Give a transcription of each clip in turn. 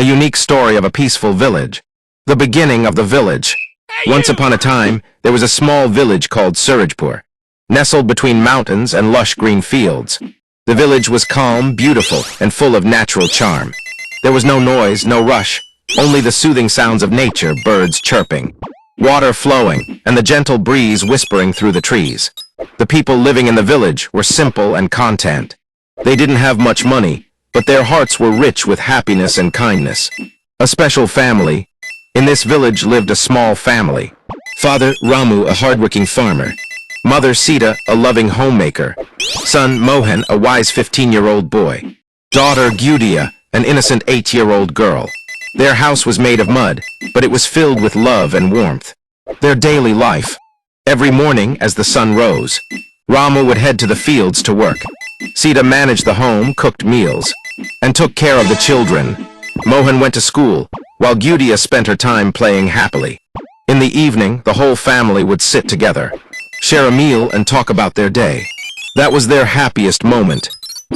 a unique story of a peaceful village. The beginning of the village. Once upon a time, there was a small village called Surajpur, nestled between mountains and lush green fields. The village was calm, beautiful, and full of natural charm. There was no noise, no rush, only the soothing sounds of nature, birds chirping, water flowing, and the gentle breeze whispering through the trees. The people living in the village were simple and content. They didn't have much money, but their hearts were rich with happiness and kindness. A special family. In this village lived a small family. Father Ramu, a hardworking farmer. Mother Sita, a loving homemaker. Son Mohan, a wise 15-year-old boy. Daughter Gudia, an innocent 8-year-old girl. Their house was made of mud, but it was filled with love and warmth. Their daily life. Every morning, as the sun rose, Ramu would head to the fields to work. Sita managed the home, cooked meals, and took care of the children. Mohan went to school, while Gudia spent her time playing happily. In the evening, the whole family would sit together, share a meal, and talk about their day. That was their happiest moment.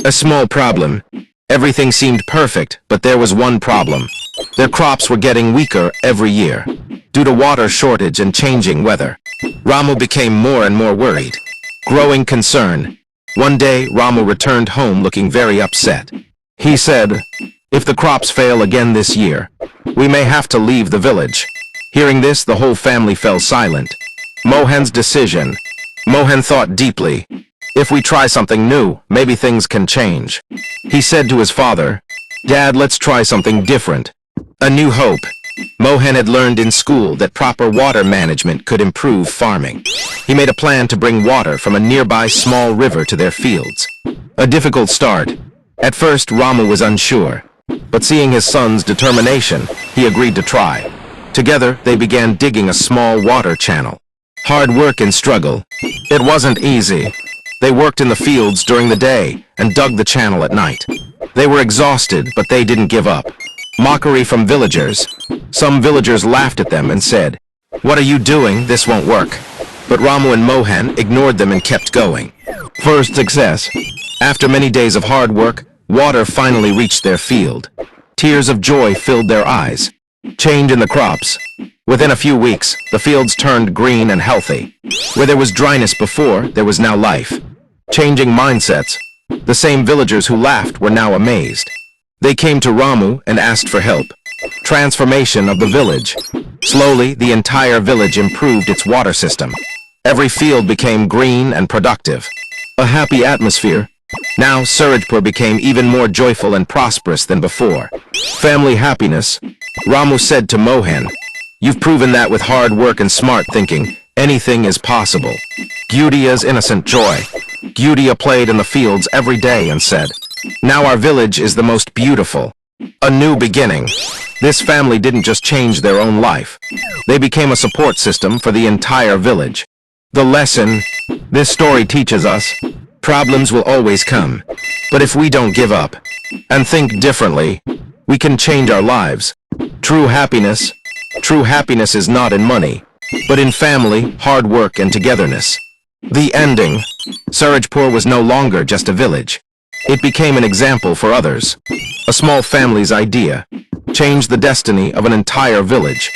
A small problem. Everything seemed perfect, but there was one problem. Their crops were getting weaker every year, due to water shortage and changing weather. Ramu became more and more worried. Growing concern. One day, Ramu returned home looking very upset. He said, "If the crops fail again this year, we may have to leave the village." Hearing this, the whole family fell silent. Mohan's decision. Mohan thought deeply. If we try something new, maybe things can change. He said to his father, "Dad, let's try something different." A new hope. Mohan had learned in school that proper water management could improve farming. He made a plan to bring water from a nearby small river to their fields. A difficult start. At first, Ramu was unsure, but seeing his son's determination, he agreed to try. Together, they began digging a small water channel. Hard work and struggle. It wasn't easy. They worked in the fields during the day and dug the channel at night. They were exhausted, but they didn't give up. Mockery from villagers. Some villagers laughed at them and said, "What are you doing? This won't work." But Ramu and Mohan ignored them and kept going. First success. After many days of hard work, water finally reached their field. Tears of joy filled their eyes. Change in the crops. Within a few weeks, the fields turned green and healthy. Where there was dryness before, there was now life. Changing mindsets. The same villagers who laughed were now amazed. They came to Ramu and asked for help. Transformation of the village. Slowly, the entire village improved its water system. Every field became green and productive. A happy atmosphere. Now, Surajpur became even more joyful and prosperous than before. Family happiness. Ramu said to Mohan, "You've proven that with hard work and smart thinking, anything is possible." Gudia's innocent joy. Gudia played in the fields every day and said, "Now our village is the most beautiful." A new beginning. This family didn't just change their own life. They became a support system for the entire village. The lesson. This story teaches us, problems will always come. But if we don't give up and think differently, we can change our lives. True happiness is not in money, but in family, hard work, and togetherness. The ending. Surajpur was no longer just a village. It became an example for others. A small family's idea changed the destiny of an entire village.